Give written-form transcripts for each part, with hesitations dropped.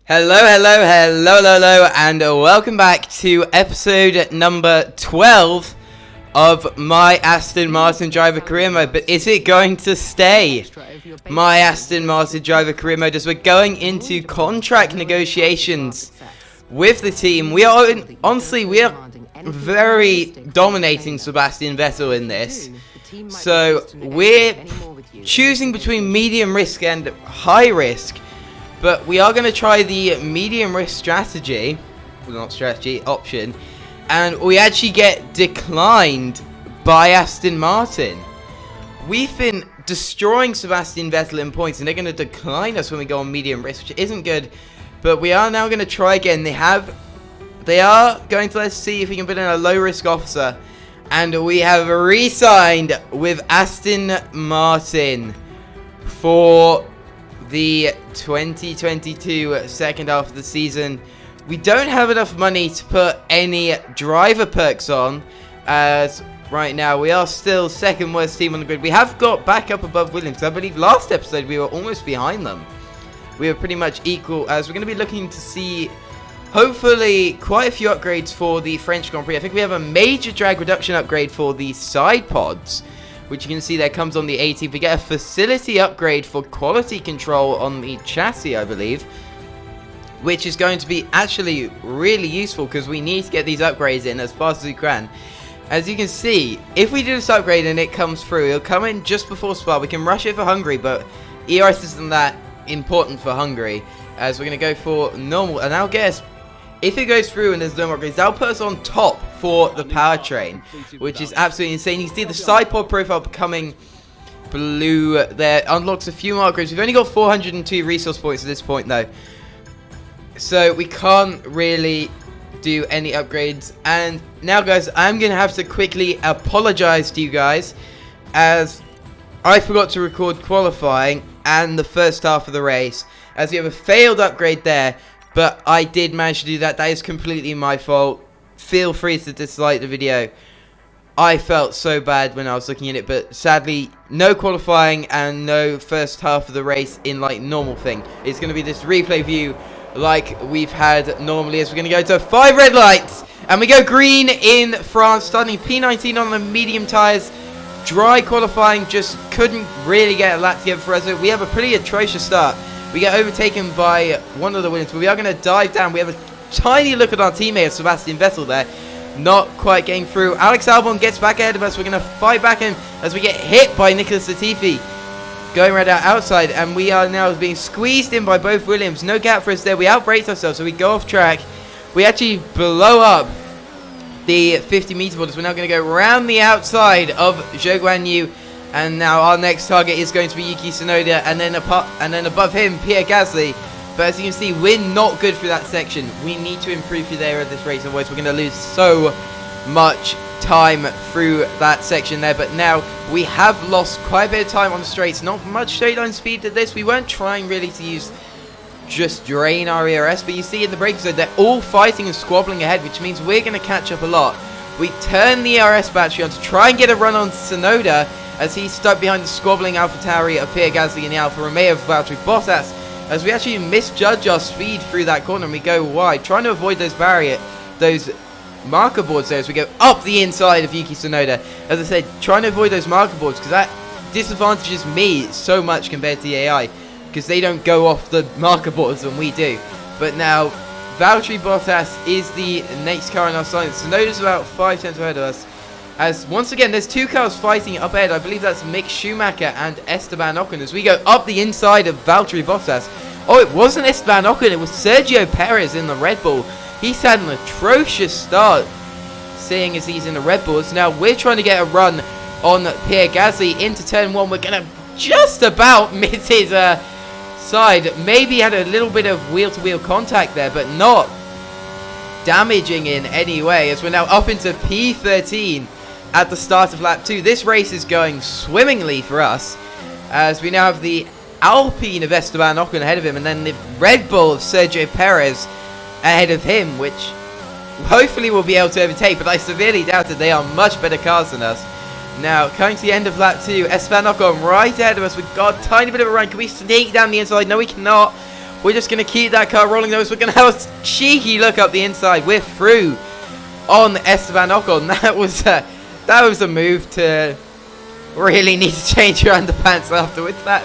Hello, and welcome back to episode number 12 of my Aston Martin driver career mode. But is it going to stay my Aston Martin driver career mode as we're going into contract negotiations with the team? We are very dominating Sebastian Vettel in this. So we're choosing between medium risk and high risk. But we are going to try the medium risk strategy, well, not strategy, option, and we actually get declined by Aston Martin. We've been destroying Sebastian Vettel in points, and they're going to decline us when we go on medium risk, which isn't good. But we are now going to try again. They are going to let's see if we can put in a low risk officer, and we have re-signed with Aston Martin for the 2022 second half of the season. We don't have enough money to put any driver perks on, as right now we are still second worst team on the grid. We have got back up above Williams. I believe last episode we were almost behind them. We were pretty much equal, as we're going to be looking to see hopefully quite a few upgrades for the French Grand Prix. I think we have a major drag reduction upgrade for the side pods, which you can see there comes on the 18th. We get a facility upgrade for quality control on the chassis, I believe, which is going to be actually really useful because we need to get these upgrades in as fast as we can. As you can see, if we do this upgrade and it comes through, it'll come in just before Spa. We can rush it for Hungary, but ERS isn't that important for Hungary, as we're going to go for normal. And I'll guess if it goes through and there's no upgrades, that'll put us on top for the powertrain, which is absolutely insane. You see the side pod profile becoming blue there. Unlocks a few more upgrades. We've only got 402 resource points at this point, though, so we can't really do any upgrades. And now, guys, I'm going to have to quickly apologize to you guys, as I forgot to record qualifying and the first half of the race, as we have a failed upgrade there. But I did manage to do that. That is completely my fault. Feel free to dislike the video. I felt so bad when I was looking at it. But sadly, no qualifying and no first half of the race in like normal thing. It's going to be this replay view like we've had normally, as we're going to go to 5 red lights. And we go green in France, starting P19 on the medium tyres. Dry qualifying, just couldn't really get a lap together for us. We have a pretty atrocious start. We get overtaken by one of the Williams, but we are going to dive down. We have a tiny look at our teammate, Sebastian Vettel there. Not quite getting through. Alex Albon gets back ahead of us. We're going to fight back in as we get hit by Nicholas Latifi. Going right out outside, and we are now being squeezed in by both Williams. No gap for us there. We outbraked ourselves, so we go off track. We actually blow up the 50-meter borders. We're now going to go around the outside of Zhou Guanyu. And now our next target is going to be Yuki Tsunoda, and then above him, Pierre Gasly. But as you can see, we're not good through that section. We need to improve through there at this race, otherwise we're going to lose so much time through that section there. But now we have lost quite a bit of time on the straights. Not much straight line speed to this. We weren't trying really to just drain our ERS, but you see in the braking zone, they're all fighting and squabbling ahead, which means we're going to catch up a lot. We turn the ERS battery on to try and get a run on Tsunoda, as he's stuck behind the squabbling AlphaTauri of Pierre Gasly and the Alfa Romeo of Valtteri Bottas, as we actually misjudge our speed through that corner and we go wide, trying to avoid those marker boards there as we go up the inside of Yuki Tsunoda. As I said, trying to avoid those marker boards, because that disadvantages me so much compared to the AI, because they don't go off the marker boards than we do. But now Valtteri Bottas is the next car in our side. Tsunoda's about 5 tenths ahead of us. As once again, there's two cars fighting up ahead. I believe that's Mick Schumacher and Esteban Ocon, as we go up the inside of Valtteri Bottas. Oh, it wasn't Esteban Ocon, it was Sergio Perez in the Red Bull. He's had an atrocious start, seeing as he's in the Red Bulls. Now we're trying to get a run on Pierre Gasly into turn 1. We're going to just about miss his side. Maybe had a little bit of wheel-to-wheel contact there, but not damaging in any way, as we're now up into P13 at the start of lap 2. This race is going swimmingly for us, as we now have the Alpine of Esteban Ocon ahead of him, and then the Red Bull of Sergio Perez ahead of him, which hopefully we'll be able to overtake, but I severely doubt that they are much better cars than us. Now, coming to the end of lap 2, Esteban Ocon right ahead of us. We've got a tiny bit of a run. Can we sneak down the inside? No, we cannot. We're just going to keep that car rolling those. We're going to have a cheeky look up the inside. We're through on Esteban Ocon. That was a move to really need to change your underpants afterwards. That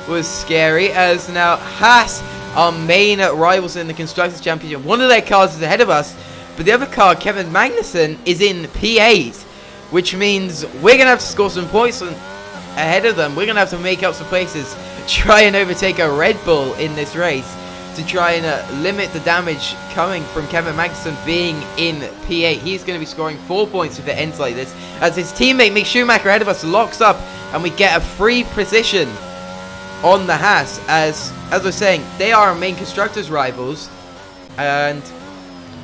was scary. As now Haas, our main rivals in the Constructors' Championship, one of their cars is ahead of us, but the other car, Kevin Magnussen, is in P8, which means we're going to have to score some points ahead of them. We're going to have to make up some places, try and overtake a Red Bull in this race to try and limit the damage coming from Kevin Magnussen being in P8. He's going to be scoring 4 points if it ends like this, as his teammate Mick Schumacher ahead of us locks up and we get a free position on the Haas. As I was saying, they are our main constructors rivals, and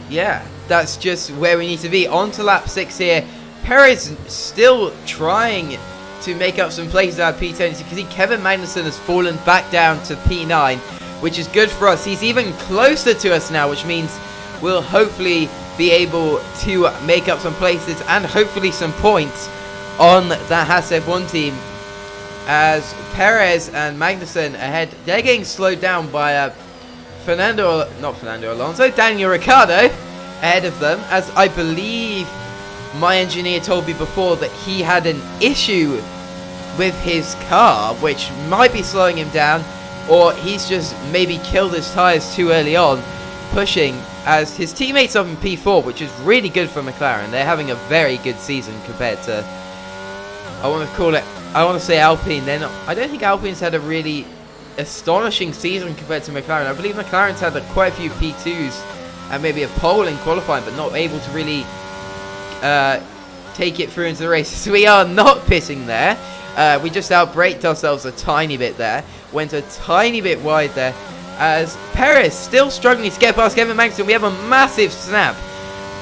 yeah, that's just where we need to be. On to lap 6 here. Perez still trying to make up some places out of P10. As you can see, Kevin Magnussen has fallen back down to P9, which is good for us. He's even closer to us now, which means we'll hopefully be able to make up some places and hopefully some points on the Haas F1 team. As Perez and Magnussen ahead, they're getting slowed down by Daniel Ricciardo ahead of them, as I believe my engineer told me before that he had an issue with his car, which might be slowing him down, or he's just maybe killed his tyres too early on, pushing, as his teammates up in P4, which is really good for McLaren. They're having a very good season compared to, I want to say Alpine. I don't think Alpine's had a really astonishing season compared to McLaren. I believe McLaren's had quite a few P2s and maybe a pole in qualifying, but not able to really take it through into the race. So we are not pitting there. We just outbraked ourselves a tiny bit there. Went a tiny bit wide there. As Perez still struggling to get past Kevin Magnussen. We have a massive snap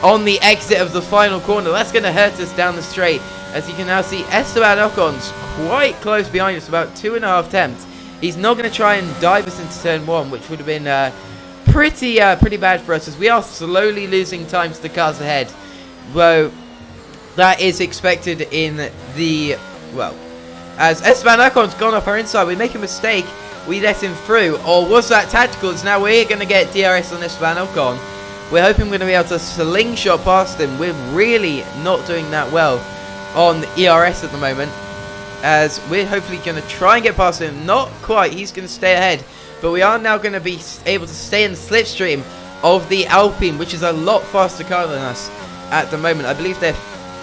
on the exit of the final corner. That's going to hurt us down the straight. As you can now see, Esteban Ocon's quite close behind us, about 2.5 tenths. He's not going to try and dive us into turn 1, which would have been pretty bad for us, as we are slowly losing time to the cars ahead. Though that is expected in the, well, as Esteban Ocon's gone off our inside, we make a mistake, we let him through. Or was that tactical? As now we're going to get DRS on Esteban Ocon. We're hoping we're going to be able to slingshot past him. We're really not doing that well on ERS at the moment, as we're hopefully going to try and get past him. Not quite, he's going to stay ahead, but we are now going to be able to stay in the slipstream of the Alpine, which is a lot faster car than us at the moment. I believe they're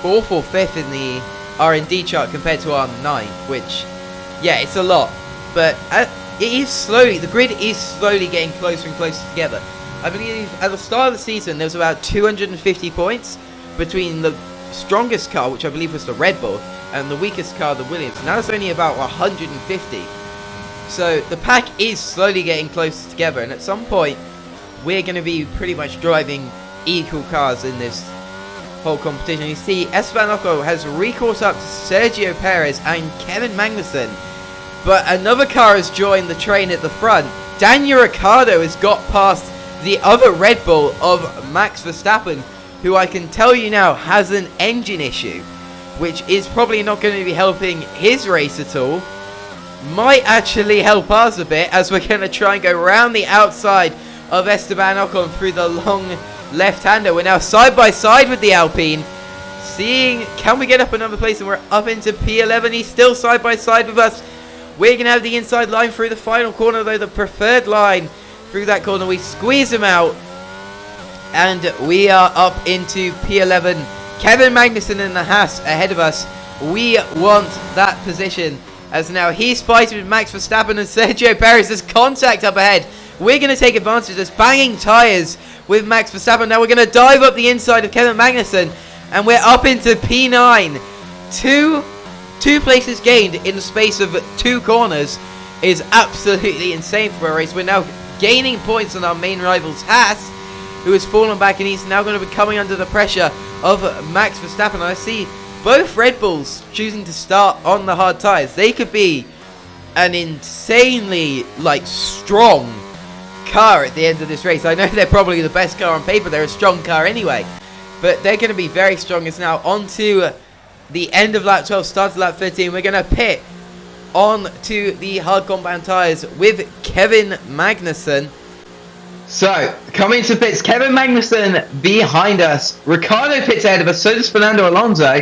4th or 5th in the R&D chart compared to our 9th, which, yeah, it's a lot, but it is slowly, the grid is slowly getting closer and closer together. I believe at the start of the season there was about 250 points between the strongest car, which I believe was the Red Bull, and the weakest car, the Williams. Now it's only about 150. So the pack is slowly getting closer together, and at some point we're going to be pretty much driving equal cars in this whole competition. You see, Esteban Ocon has recaught up to Sergio Perez and Kevin Magnussen, but another car has joined the train at the front. Daniel Ricciardo has got past the other Red Bull of Max Verstappen, who I can tell you now has an engine issue, which is probably not going to be helping his race at all. Might actually help us a bit, as we're going to try and go around the outside of Esteban Ocon through the long left-hander. We're now side by side with the Alpine, seeing can we get up another place, and we're up into P11. He's still side by side with us. We're going to have the inside line through the final corner, though, the preferred line through that corner. We squeeze him out, and we are up into P11. Kevin Magnussen in the Haas ahead of us. We want that position, as now he's fighting with Max Verstappen and Sergio Perez. There's contact up ahead. We're going to take advantage of this, banging tyres with Max Verstappen. Now we're going to dive up the inside of Kevin Magnussen, and we're up into P9. Two places gained in the space of 2 corners is absolutely insane for a race. We're now gaining points on our main rivals, Haas, who has fallen back, and he's now going to be coming under the pressure of Max Verstappen. I see both Red Bulls choosing to start on the hard tyres. They could be an insanely, strong car at the end of this race. I know they're probably the best car on paper. They're a strong car anyway, but they're going to be very strong. It's now on to the end of lap 12, start of lap 13. We're going to pit on to the hard compound tyres with Kevin Magnussen. So, coming to pits, Kevin Magnussen behind us. Ricciardo pits ahead of us, so does Fernando Alonso.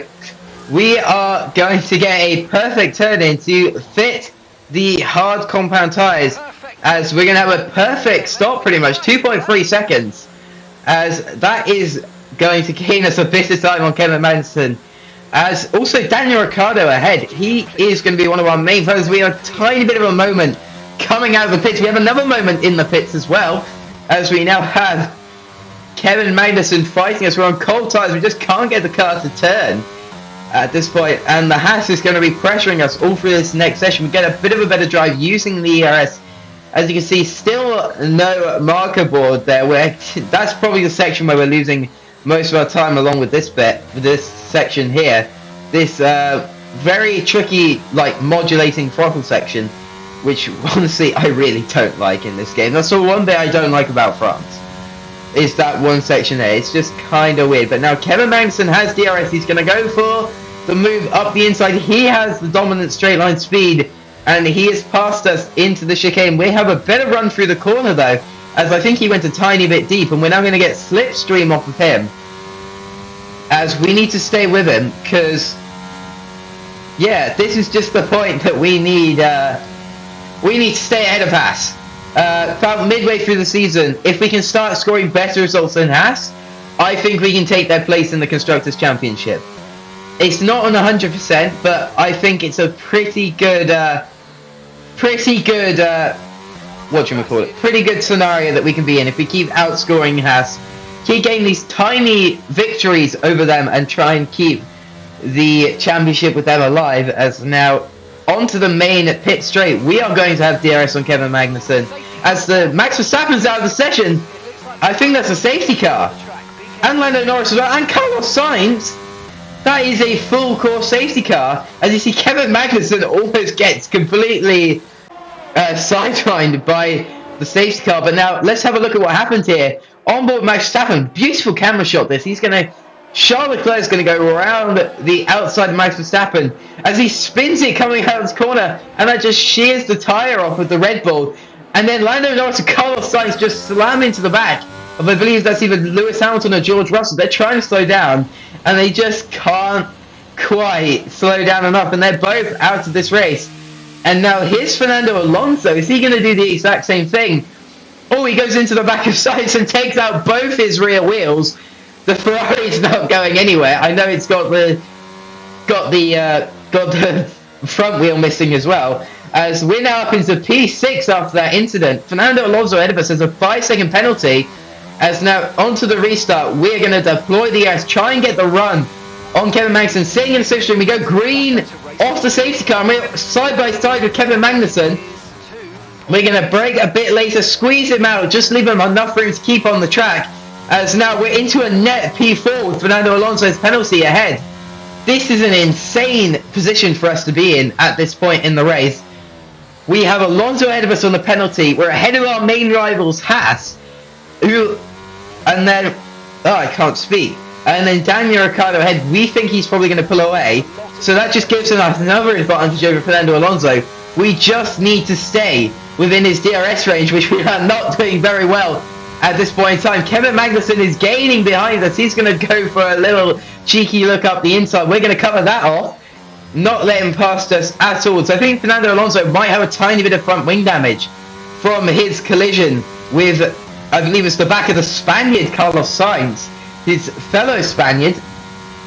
We are going to get a perfect turn in to fit the hard compound tyres, as we're going to have a perfect stop pretty much, 2.3 seconds, as that is going to gain us a bit of time on Kevin Magnussen. As also Daniel Ricciardo ahead, he is going to be one of our main foes. We have a tiny bit of a moment coming out of the pits. We have another moment in the pits as well, as we now have Kevin Magnussen fighting us. We're on cold tyres, we just can't get the car to turn at this point, and the Haas is going to be pressuring us all through this next session. We get a bit of a better drive using the ERS. As you can see, still no marker board there. That's probably the section where we're losing most of our time, along with this bit, this section here. This very tricky, like, modulating throttle section, which honestly I really don't like in this game. That's the one bit I don't like about France, is that one section there. It's just kind of weird. But now Kevin Magnussen has DRS. He's going to go for the move up the inside. He has the dominant straight line speed, and he has passed us into the chicane. We have a better run through the corner though, as I think he went a tiny bit deep, and we're now going to get slipstream off of him, as we need to stay with him, because yeah, this is just the point that we need to stay ahead of Haas. About midway through the season, if we can start scoring better results than Haas, I think we can take their place in the Constructors' Championship. It's not on 100%, but I think it's a pretty good pretty good scenario that we can be in if we keep outscoring Haas, keep getting these tiny victories over them, and try and keep the championship with them alive. As now onto the main pit straight, we are going to have DRS on Kevin Magnussen, as the Max Verstappen's out of the session. I think that's a safety car, and Lando Norris as well, and Carlos Sainz. That is a full course safety car. As you see, Kevin Magnussen almost gets completely sidelined by the safety car. But now let's have a look at what happened here. On board Max Verstappen, beautiful camera shot this. Charles Leclerc is going to go around the outside of Max Verstappen as he spins it coming out of this corner, and that just shears the tyre off of the Red Bull. And then Lando Norris and Carlos Sainz just slam into the back of, I believe that's either Lewis Hamilton or George Russell. They're trying to slow down, and they just can't quite slow down enough, and they're both out of this race. And now here's Fernando Alonso. Is he going to do the exact same thing? Oh, he goes into the back of Sainz and takes out both his rear wheels. The Ferrari's not going anywhere. I know it's got the front wheel missing as well. As we're now up into P6 after that incident. Fernando Alonso ahead of us has a 5-second penalty. As now onto the restart, we're going to deploy the ERS, try and get the run on Kevin Magnussen. Sitting in the sixth stream, we go green off the safety car, and we're side by side with Kevin Magnussen. We're going to brake a bit later, squeeze him out, just leave him enough room to keep on the track. As now we're into a net P4 with Fernando Alonso's penalty ahead. This is an insane position for us to be in at this point in the race. We have Alonso ahead of us on the penalty. We're ahead of our main rivals, Haas, and then, I can't speak. And then Daniel Ricciardo ahead. We think he's probably going to pull away. So that just gives us another advantage over Fernando Alonso. We just need to stay within his DRS range, which we are not doing very well at this point in time. Kevin Magnussen is gaining behind us. He's going to go for a little cheeky look up the inside. We're going to cover that off, not let him past us at all. So I think Fernando Alonso might have a tiny bit of front wing damage from his collision with, I believe it's the back of the Spaniard, Carlos Sainz, his fellow Spaniard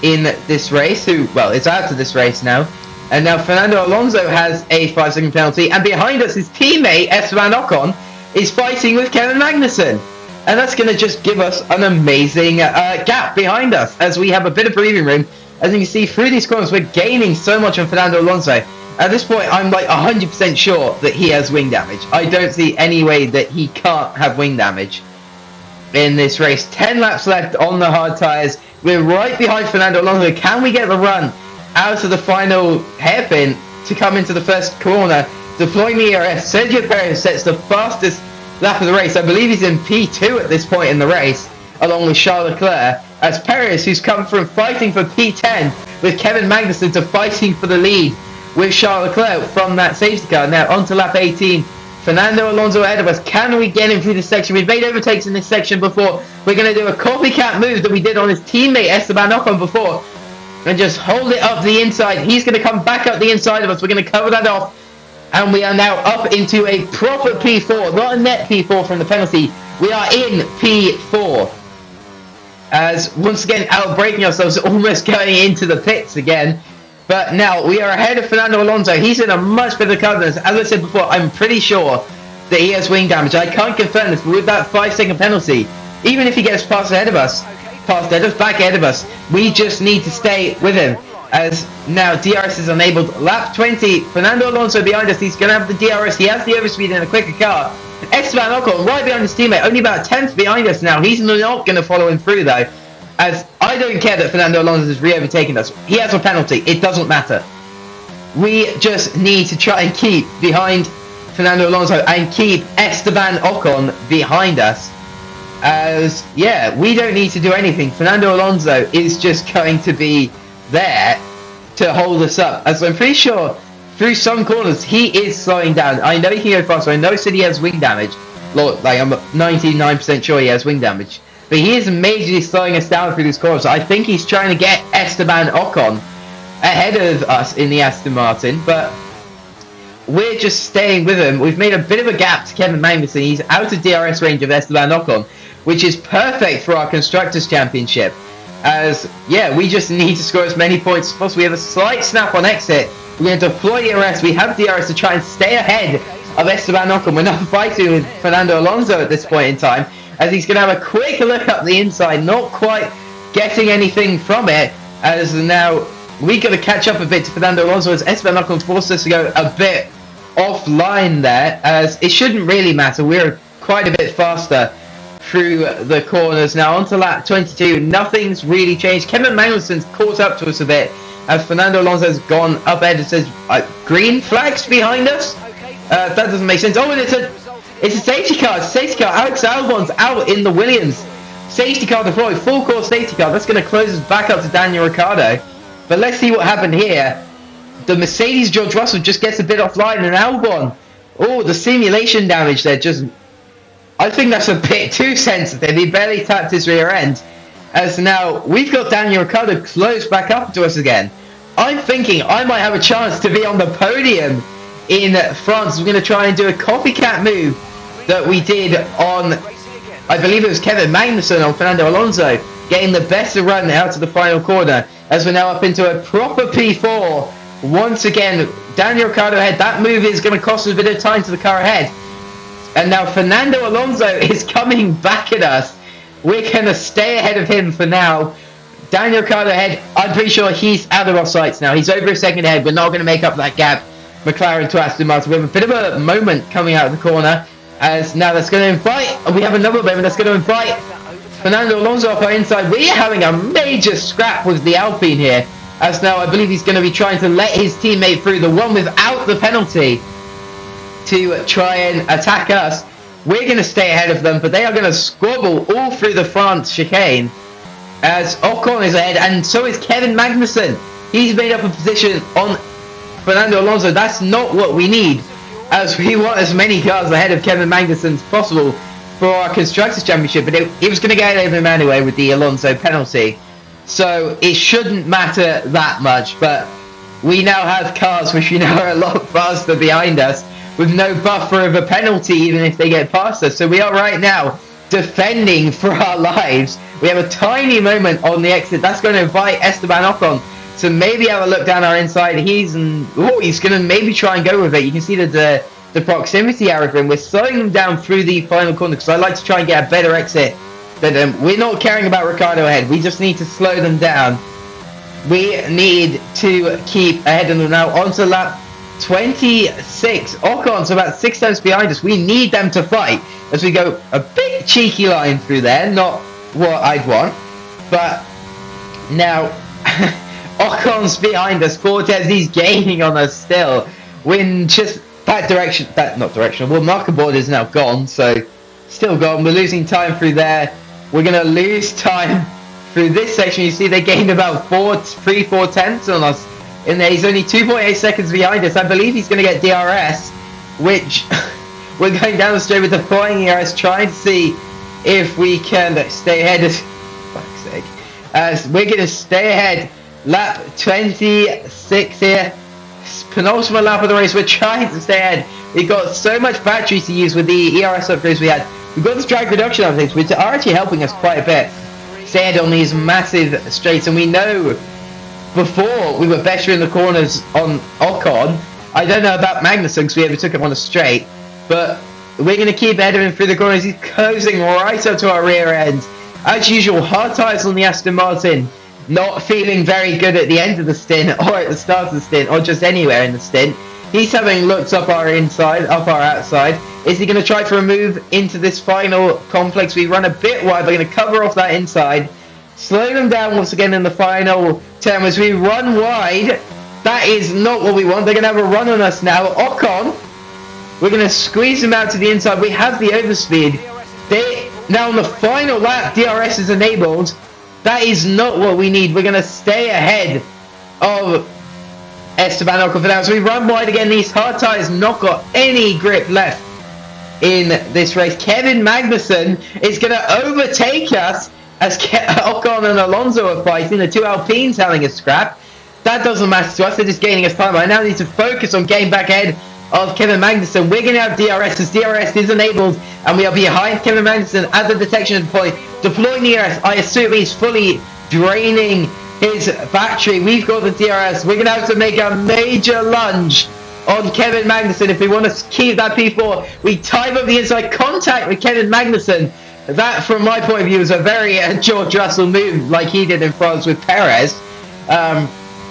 in this race, who, well, is out of this race now. And now Fernando Alonso has a 5-second penalty, and behind us his teammate Esteban Ocon is fighting with Kevin Magnussen. And that's going to just give us an amazing gap behind us, as we have a bit of breathing room. As you can see, through these corners, we're gaining so much on Fernando Alonso. At this point, I'm like 100% sure that he has wing damage. I don't see any way that he can't have wing damage in this race. 10 laps left on the hard tyres. We're right behind Fernando Alonso. Can we get the run out of the final hairpin to come into the first corner? Deploying the ERS, Sergio Perez sets the fastest lap of the race. I believe he's in P2 at this point in the race, along with Charles Leclerc, as Perez, who's come from fighting for P10 with Kevin Magnussen, to fighting for the lead with Charles Leclerc from that safety car. Now onto lap 18. Fernando Alonso ahead of us. Can we get him through this section? We've made overtakes in this section before. We're going to do a copycat move that we did on his teammate Esteban Ocon before. And just hold it up the inside. He's going to come back up the inside of us. We're going to cover that off. And we are now up into a proper P4. Not a net P4 from the penalty. We are in P4. As once again outbraking ourselves, almost going into the pits again. But now we are ahead of Fernando Alonso. He's in a much better car than us. As I said before, I'm pretty sure that he has wing damage. I can't confirm this, but with that 5-second penalty, even if he gets past ahead of us, back ahead of us, we just need to stay with him. As now DRS is enabled. Lap 20, Fernando Alonso behind us. He's going to have the DRS. He has the overspeed in a quicker car. Esteban Ocon right behind his teammate, only about a tenth behind us now. He's not going to follow him through though. As I don't care that Fernando Alonso is re-overtaking us. He has a penalty. It doesn't matter. We just need to try and keep behind Fernando Alonso and keep Esteban Ocon behind us. As, yeah, we don't need to do anything. Fernando Alonso is just going to be there to hold us up. As I'm pretty sure through some corners he is slowing down. I know he can go faster. I know he said he has wing damage. Lord, like I'm 99% sure he has wing damage. But he is majorly slowing us down through this corner. So I think he's trying to get Esteban Ocon ahead of us in the Aston Martin. But we're just staying with him. We've made a bit of a gap to Kevin Magnussen. He's out of DRS range of Esteban Ocon, which is perfect for our Constructors' Championship. As, yeah, we just need to score as many points as possible. We have a slight snap on exit. We're going to deploy DRS. We have DRS to try and stay ahead of Esteban Ocon. We're not fighting with Fernando Alonso at this point in time, as he's going to have a quick look up the inside, not quite getting anything from it, as now we got to catch up a bit to Fernando Alonso, as Esteban Ocon forced us to go a bit offline there, as it shouldn't really matter. We're quite a bit faster through the corners. Now onto lap 22, nothing's really changed. Kevin Magnussen's caught up to us a bit, as Fernando Alonso's gone up ahead. It says green flags behind us. That doesn't make sense. Oh, and it's a safety car. It's a safety car. Alex Albon's out in the Williams. Safety car deployed. Full course safety car. That's going to close us back up to Daniel Ricciardo. But let's see what happened here. The Mercedes George Russell just gets a bit offline, and Albon. Oh, the simulation damage there. Just, I think that's a bit too sensitive. He barely tapped his rear end. As now we've got Daniel Ricciardo close back up to us again. I'm thinking I might have a chance to be on the podium in France. We're going to try and do a copycat move that we did on, I believe it was Kevin Magnussen on Fernando Alonso, getting the better run out of the final corner, as we're now up into a proper P4. Once again, Daniel Ricciardo ahead. That move is going to cost us a bit of time to the car ahead. And now Fernando Alonso is coming back at us. We're going to stay ahead of him for now. Daniel Ricciardo ahead. I'm pretty sure he's out of our sights now. He's over a second ahead. We're not going to make up that gap. McLaren to Aston Martin. We have a bit of a moment coming out of the corner, as now that's going to invite, and we have another moment that's going to invite Fernando Alonso up our inside. We're having a major scrap with the Alpine here, as now I believe he's going to be trying to let his teammate through, the one without the penalty, to try and attack us. We're going to stay ahead of them, but they are going to squabble all through the France chicane, as Ocon is ahead, and so is Kevin Magnussen. He's made up a position on Fernando Alonso. That's not what we need, as we want as many cars ahead of Kevin Magnussen as possible for our Constructors' Championship, but it was going to get over him anyway with the Alonso penalty, so it shouldn't matter that much. But we now have cars which we know are a lot faster behind us, with no buffer of a penalty even if they get past us. So we are right now defending for our lives. We have a tiny moment on the exit. That's going to invite Esteban Ocon to maybe have a look down our inside. He's going to maybe try and go with it. You can see the proximity arrow for him. We're slowing them down through the final corner because I like to try and get a better exit than them. We're not caring about Ricciardo ahead. We just need to slow them down. We need to keep ahead of them now. Onto lap 26. Ocon's about 6 tenths behind us. We need them to fight as we go a bit cheeky line through there. Not what I'd want. But now Ocon's behind us. Fortes, he's gaining on us still. We're just that direction. Not directional. Well, marker board is now gone. So still gone. We're losing time through there. We're going to lose time through this section. You see they gained about 4 tenths on us in there. He's only 2.8 seconds behind us. I believe he's going to get DRS, which we're going down the straight with the flying ERS, trying to see if we can stay ahead. Fuck's sake. We're going to stay ahead. Lap 26 here. Penultimate lap of the race. We're trying to stay ahead. We've got so much battery to use with the ERS upgrades we had. We've got this drag reduction updates, which are actually helping us quite a bit. Stay ahead on these massive straights, and we know before we were better in the corners on Ocon. I don't know about Magnussen because we overtook him on a straight, but we're going to keep heading through the corners. He's closing right up to our rear end. As usual, hard tyres on the Aston Martin. Not feeling very good at the end of the stint, or at the start of the stint, or just anywhere in the stint. He's having looked up our inside, up our outside. Is he going to try for a move into this final complex? We run a bit wide. We're going to cover off that inside. Slow them down once again in the final turn as we run wide. That is not what we want. They're going to have a run on us now. Ocon, we're going to squeeze him out to the inside. We have the overspeed. Now on the final lap, DRS is enabled. That is not what we need. We're going to stay ahead of Esteban Ocon for now. So we run wide again. These hard tyres not got any grip left in this race. Kevin Magnussen is going to overtake us as Ocon and Alonso are fighting. The two Alpines having a scrap. That doesn't matter to us. They're just gaining us time. I now need to focus on getting back ahead of Kevin Magnussen. We're going to have DRS as DRS is enabled, and we are behind Kevin Magnussen at the detection point. Deploying the DRS, I assume he's fully draining his battery. We've got the DRS. We're going to have to make a major lunge on Kevin Magnussen if we want to keep that P4. We time up the inside contact with Kevin Magnussen. That, from my point of view, is a very George Russell move like he did in France with Perez.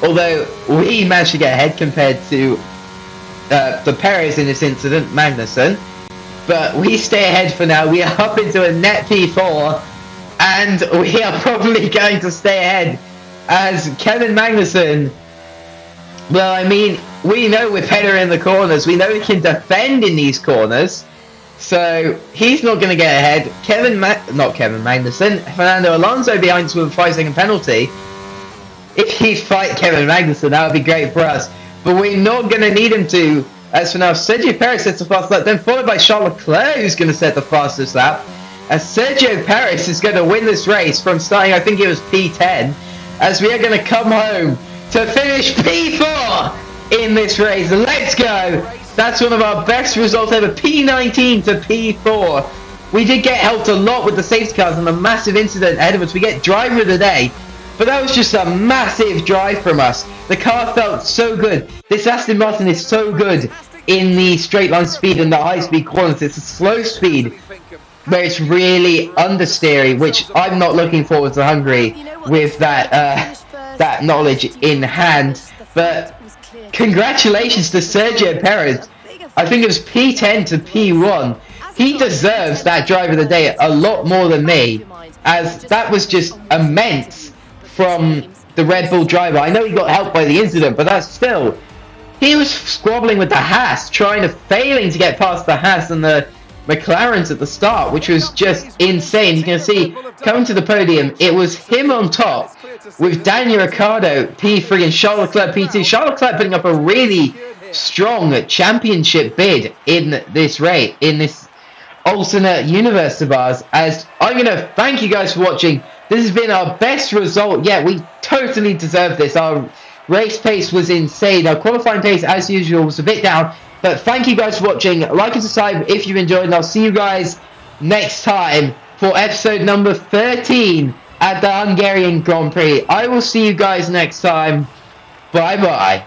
Although we managed to get ahead compared to the Perez in this incident, Magnussen. But we stay ahead for now. We are up into a net P4. And we are probably going to stay ahead as Kevin Magnussen. Well, I mean, we know we're better in the corners. We know we can defend in these corners. So he's not going to get ahead. Not Kevin Magnussen. Fernando Alonso behind us with a 5-second penalty. If he fight Kevin Magnussen, that would be great for us. But we're not going to need him to. As for now, Sergio Perez sets the fast lap, then followed by Charles Leclerc, who's going to set the fastest lap. As Sergio Perez is going to win this race from starting, I think it was P10, as we are going to come home to finish P4 in this race. Let's go! That's one of our best results ever, P19 to P4. We did get helped a lot with the safety cars and the massive incident ahead of us. We get driver of the day, but that was just a massive drive from us. The car felt so good. This Aston Martin is so good in the straight line speed and the high speed corners. It's a slow speed where it's really understeery, which I'm not looking forward to Hungary with that knowledge in hand. But congratulations to Sergio Perez. I think it was P10 to P1. He deserves that driver of the day a lot more than me, as that was just immense from the Red Bull driver. I know he got helped by the incident, but that's still, he was squabbling with the Haas, failing to get past the Haas and the McLarens at the start, which was just insane. You can see coming to the podium, it was him on top with Daniel Ricciardo P3 and Charles Leclerc P2. Charles Leclerc putting up a really strong championship bid in this race, in this alternate universe of ours. As I'm going to thank you guys for watching. This has been our best result yet. We totally deserve this. Our race pace was insane. Our qualifying pace, as usual, was a bit down. But thank you guys for watching. Like and subscribe if you enjoyed. And I'll see you guys next time for episode number 13 at the Hungarian Grand Prix. I will see you guys next time. Bye-bye.